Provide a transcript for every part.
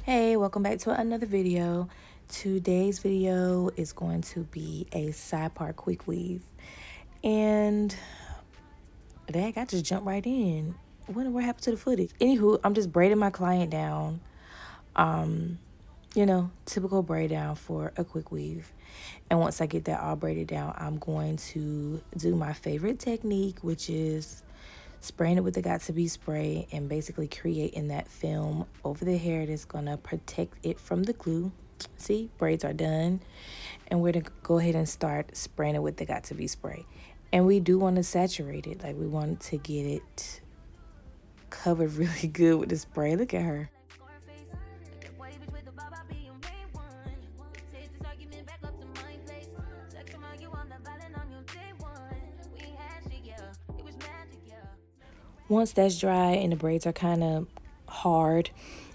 Hey, welcome back to another video. Today's video is going to be a side part quick weave. And dang, I just jumped right in. What happened to the footage? Anywho, I'm just braiding my client down. Typical braid down for a quick weave. And once I get that all braided down, I'm going to do my favorite technique, which is spraying it with the Got2b spray and basically creating that film over the hair that's gonna protect it from the glue. See, braids are done, and we're gonna go ahead and start spraying it with the Got2b spray. And we do want to saturate it, like we want to get it covered really good with the spray. Look at her. Once that's dry and the braids are kind of hard,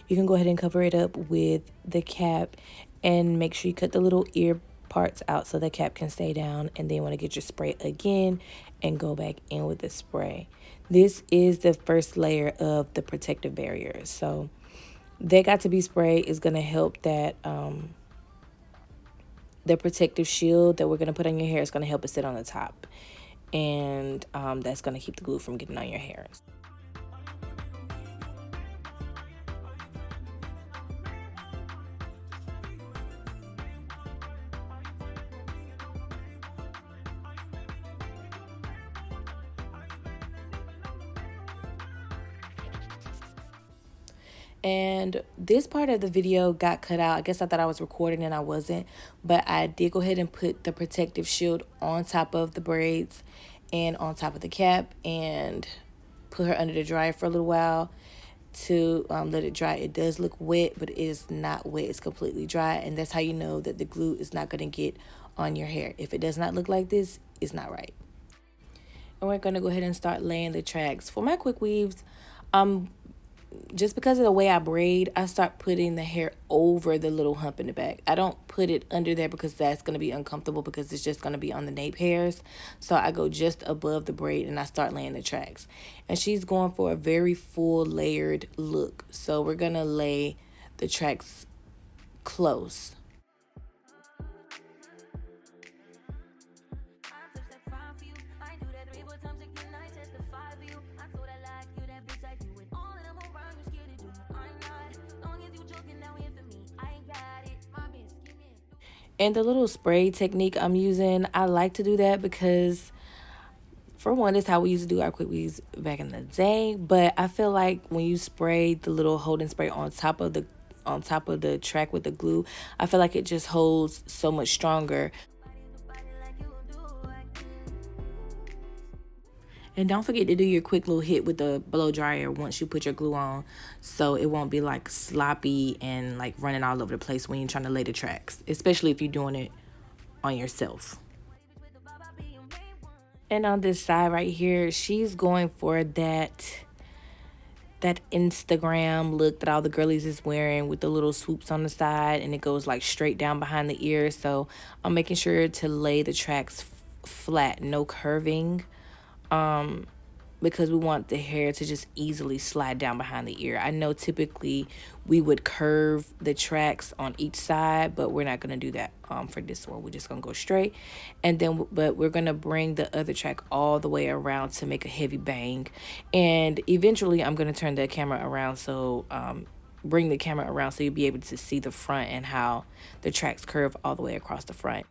you can go ahead and cover it up with the cap and make sure you cut the little ear parts out so the cap can stay down. And then you want to get your spray again and go back in with the spray. This is the first layer of the protective barrier. So that Got2b spray is going to help that the protective shield that we're going to put on your hair is going to help it sit on the top. And that's going to keep the glue from getting on your hair. And this part of the video got cut out. I guess I thought I was recording and I wasn't. But I did go ahead and put the protective shield on top of the braids and on top of the cap and put her under the dryer for a little while to let it dry. It does look wet, but it is not wet. It's completely dry. And that's how you know that the glue is not going to get on your hair. If it does not look like this, it's not right. And we're going to go ahead and start laying the tracks. For my quick weaves, just because of the way I braid, I start putting the hair over the little hump in the back. I don't put it under there because that's going to be uncomfortable because it's just going to be on the nape hairs. So I go just above the braid and I start laying the tracks. And she's going for a very full layered look. So we're going to lay the tracks close. And the little spray technique I'm using, I like to do that because, for one, it's how we used to do our quick weaves back in the day. But I feel like when you spray the little holding spray on top of the track with the glue, I feel like it just holds so much stronger. And don't forget to do your quick little hit with the blow dryer once you put your glue on, so it won't be like sloppy and like running all over the place when you're trying to lay the tracks, especially if you're doing it on yourself. And on this side right here, she's going for that Instagram look that all the girlies is wearing with the little swoops on the side, and it goes like straight down behind the ear. So I'm making sure to lay the tracks flat, no curving, because we want the hair to just easily slide down behind the ear. I know typically we would curve the tracks on each side, but we're not going to do that for this one. We're just going to go straight. And then, but we're going to bring the other track all the way around to make a heavy bang. And eventually I'm going to turn the camera around, so bring the camera around so you'll be able to see the front and how the tracks curve all the way across the front.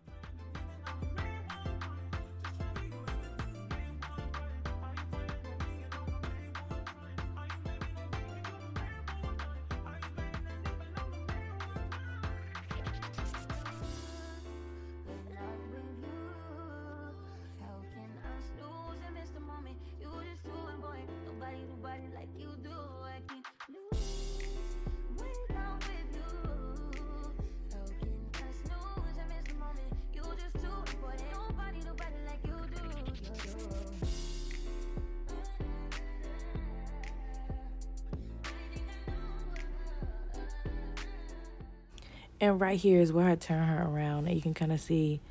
And right here is where I turn her around, and you can kind of see,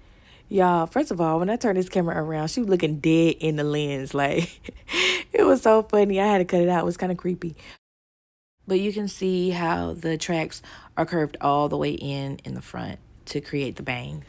y'all, first of all, when I turned this camera around, she was looking dead in the lens. Like, it was so funny. I had to cut it out. It was kind of creepy. But you can see how the tracks are curved all the way in the front to create the bang.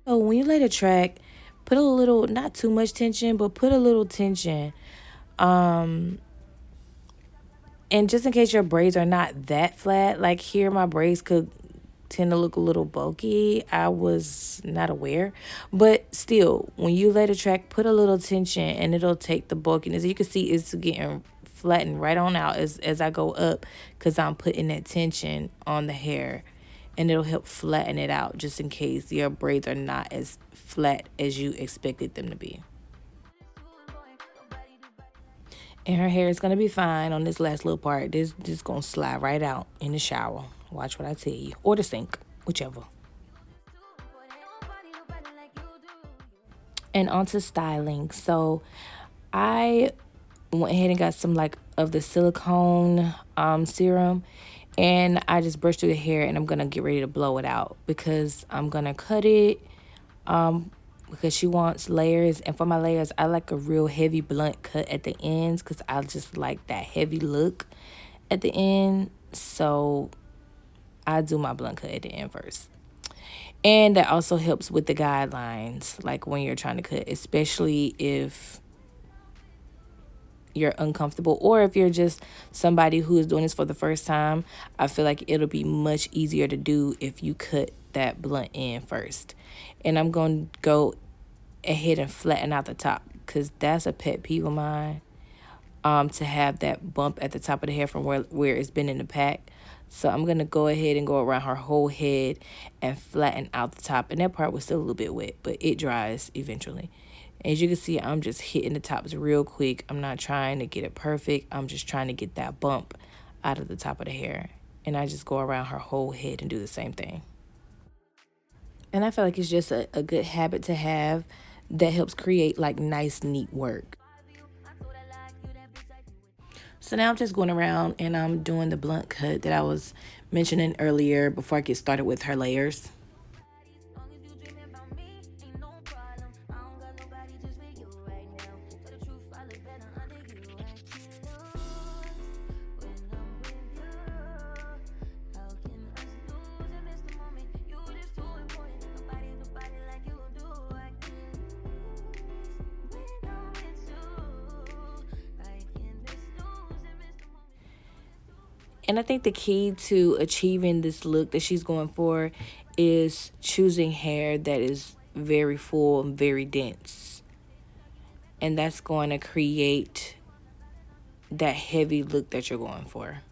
So when you lay the track, put a little, not too much tension, but put a little tension. Um, and just in case your braids are not that flat, like here, my braids could tend to look a little bulky. I was not aware. But still, when you lay the track, put a little tension and it'll take the bulkiness. You can see it's getting flattened right on out as I go up because I'm putting that tension on the hair. And it'll help flatten it out just in case your braids are not as flat as you expected them to be. And her hair is gonna be fine on this last little part. This just gonna slide right out in the shower. Watch what I tell you. Or the sink, whichever. And onto styling. So I went ahead and got some like of the silicone serum, and I just brushed through the hair and I'm gonna get ready to blow it out because I'm gonna cut it because she wants layers, and for my layers I like a real heavy blunt cut at the ends because I just like that heavy look at the end. So I do my blunt cut at the end first. And that also helps with the guidelines, like when you're trying to cut, especially if you're uncomfortable or if you're just somebody who is doing this for the first time. I feel like it'll be much easier to do if you cut that blunt end first. And I'm going to go ahead and flatten out the top because that's a pet peeve of mine, to have that bump at the top of the hair from where it's been in the pack. So I'm going to go ahead and go around her whole head and flatten out the top. And that part was still a little bit wet, but it dries eventually. As you can see, I'm just hitting the tops real quick. I'm not trying to get it perfect. I'm just trying to get that bump out of the top of the hair. And I just go around her whole head and do the same thing. And I feel like it's just a good habit to have that helps create like nice, neat work. So now I'm just going around and I'm doing the blunt cut that I was mentioning earlier before I get started with her layers. And I think the key to achieving this look that she's going for is choosing hair that is very full and very dense. And that's going to create that heavy look that you're going for.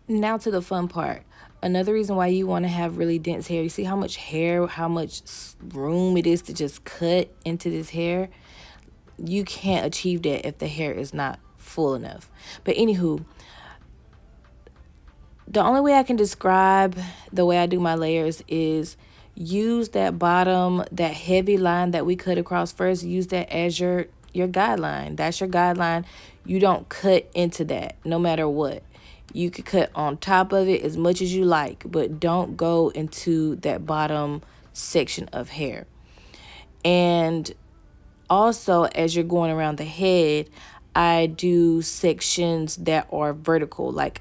Now to the fun part. Another reason why you want to have really dense hair, you see how much hair, how much room it is to just cut into this hair? You can't achieve that if the hair is not full enough. But anywho, the only way I can describe the way I do my layers is use that bottom, that heavy line that we cut across first, use that as your guideline. That's your guideline. You don't cut into that no matter what. You could cut on top of it as much as you like, but don't go into that bottom section of hair. And also, as you're going around the head, I do sections that are vertical. Like,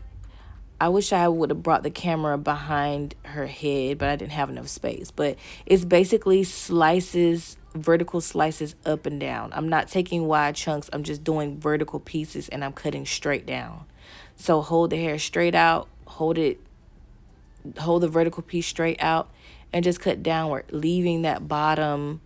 I wish I would have brought the camera behind her head, but I didn't have enough space. But it's basically slices, vertical slices up and down. I'm not taking wide chunks. I'm just doing vertical pieces and I'm cutting straight down. So hold the hair straight out, hold the vertical piece straight out, and just cut downward, leaving that bottom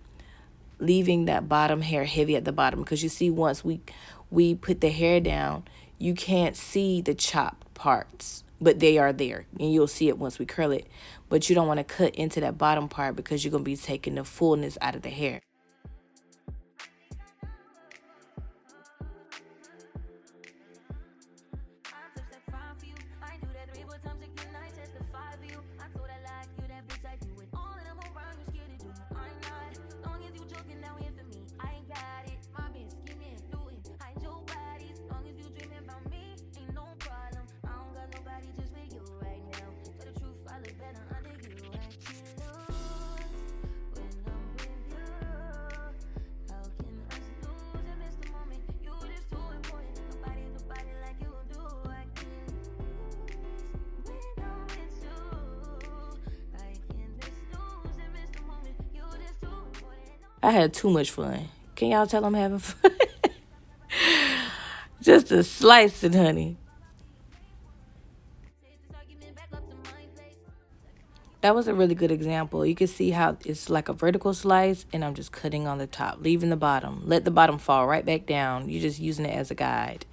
hair heavy at the bottom, because you see once we put the hair down, you can't see the chopped parts, but they are there, and you'll see it once we curl it. But you don't want to cut into that bottom part because you're going to be taking the fullness out of the hair. I had too much fun. Can y'all tell I'm having fun? Just a slicing, honey. That was a really good example. You can see how it's like a vertical slice, and I'm just cutting on the top, leaving the bottom. Let the bottom fall right back down. You're just using it as a guide.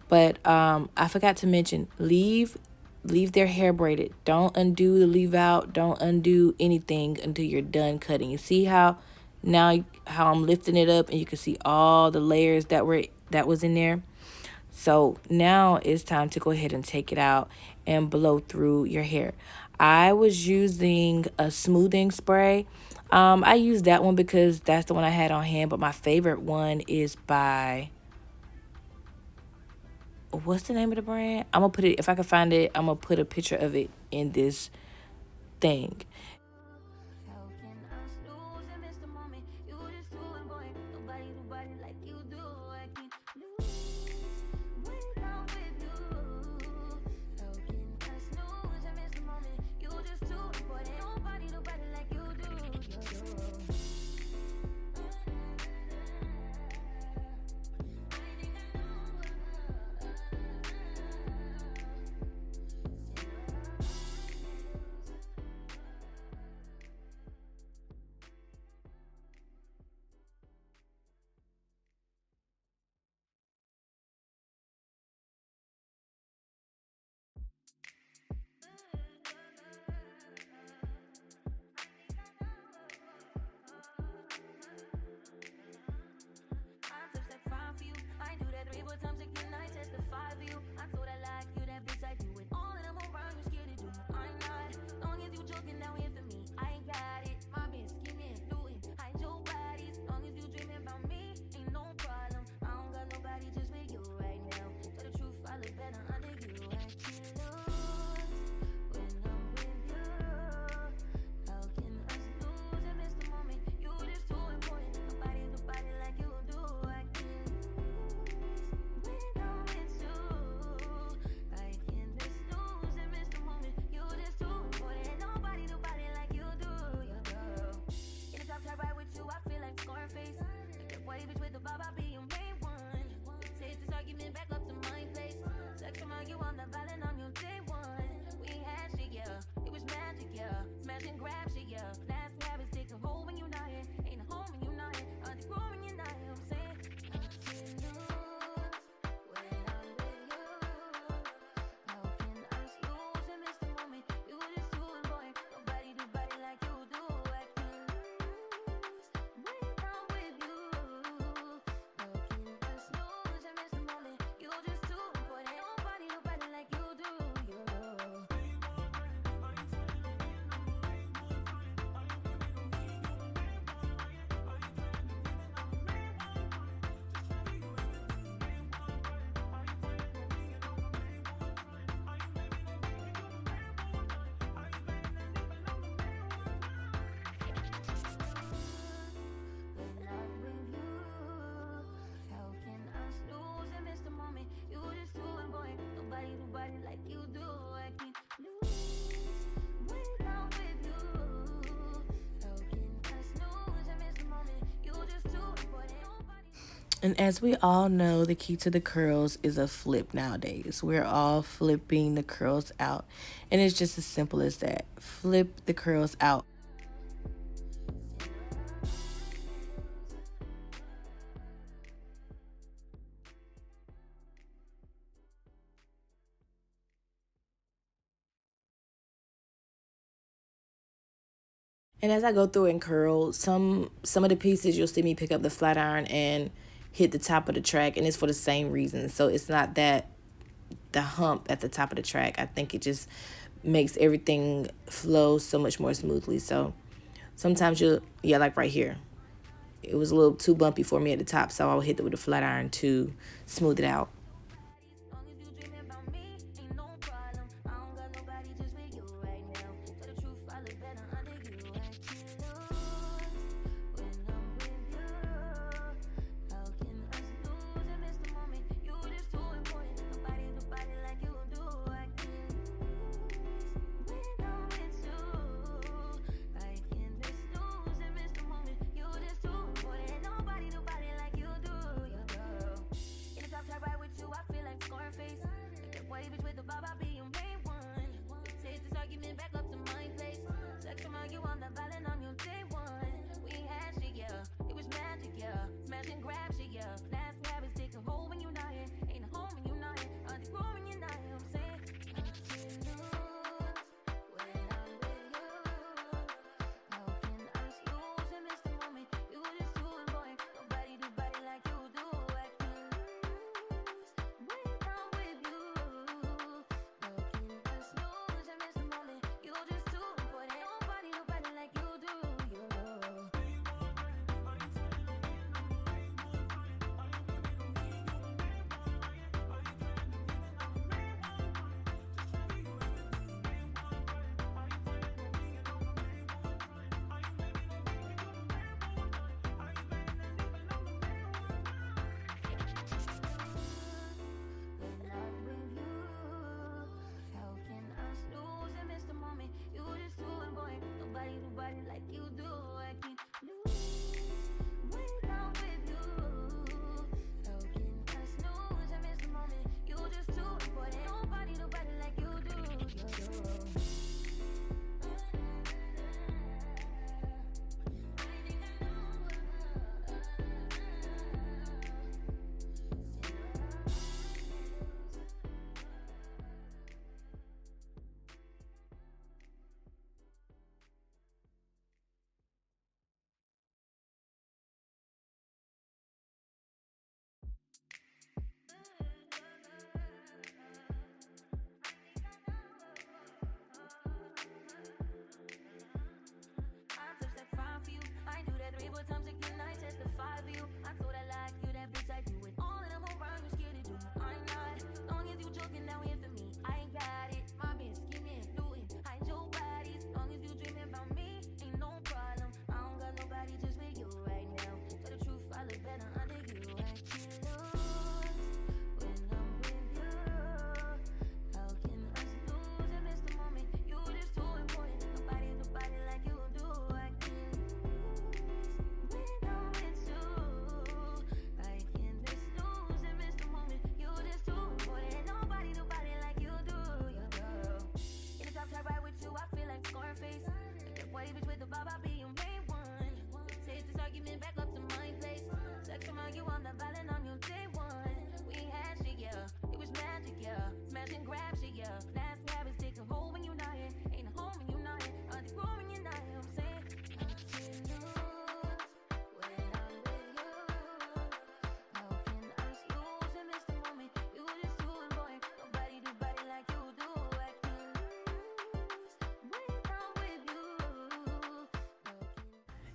But I forgot to mention, leave their hair braided. Don't undo the leave out. Don't undo anything until you're done cutting. You see how now how I'm lifting it up, and you can see all the layers that was in there. So now it's time to go ahead and take it out and blow through your hair. I was using a smoothing spray. I used that one because that's the one I had on hand, but my favorite one is by, what's the name of the brand? I'm gonna put it, if I can find it, I'm gonna put a picture of it in this thing. And as we all know, the key to the curls is a flip nowadays. We're all flipping the curls out. And it's just as simple as that. Flip the curls out. And as I go through and curl, some of the pieces you'll see me pick up the flat iron and hit the top of the track, and it's for the same reason. So it's not that the hump at the top of the track. I think it just makes everything flow so much more smoothly. So sometimes you'll, yeah, like right here. It was a little too bumpy for me at the top, so I'll hit it with a flat iron to smooth it out.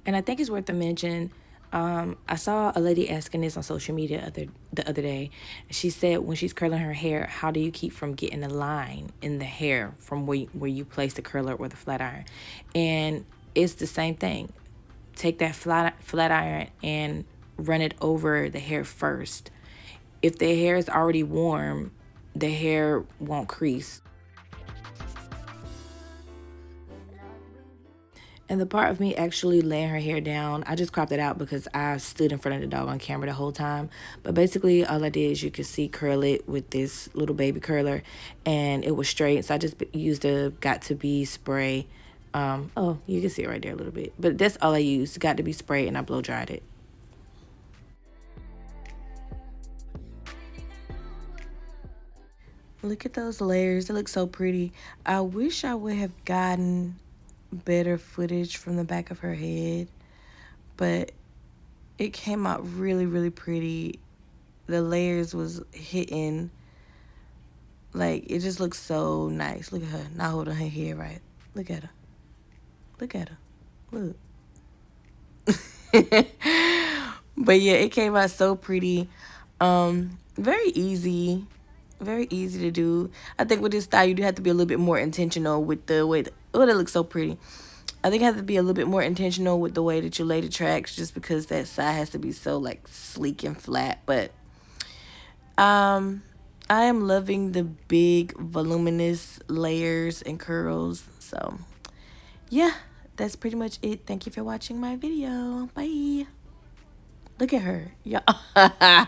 And I think it's worth a mention. I saw a lady asking this on social media the other day. She said when she's curling her hair, how do you keep from getting a line in the hair from where you place the curler or the flat iron? And it's the same thing. Take that flat iron and run it over the hair first. If the hair is already warm, the hair won't crease. And the part of me actually laying her hair down, I just cropped it out because I stood in front of the dog on camera the whole time. But basically, all I did is you could see curl it with this little baby curler, and it was straight. So I just used a Got2b spray. Oh, you can see it right there a little bit. But that's all I used, Got2b spray, and I blow dried it. Look at those layers. They look so pretty. I wish I would have gotten better footage from the back of her head, but it came out really, really pretty. The layers was hitting. Like, it just looks so nice. Look at her. Not holding her head right. Look at her. Look at her. Look. But yeah, it came out so pretty. Very easy. Very easy to do. I think with this style, you do have to be a little bit more intentional with the way. Oh, that looks so pretty. I think I have to be a little bit more intentional with the way that you lay the tracks, just because that side has to be so like sleek and flat. But I am loving the big voluminous layers and curls. So yeah, that's pretty much it. Thank you for watching my video. Bye. Look at her. Yeah.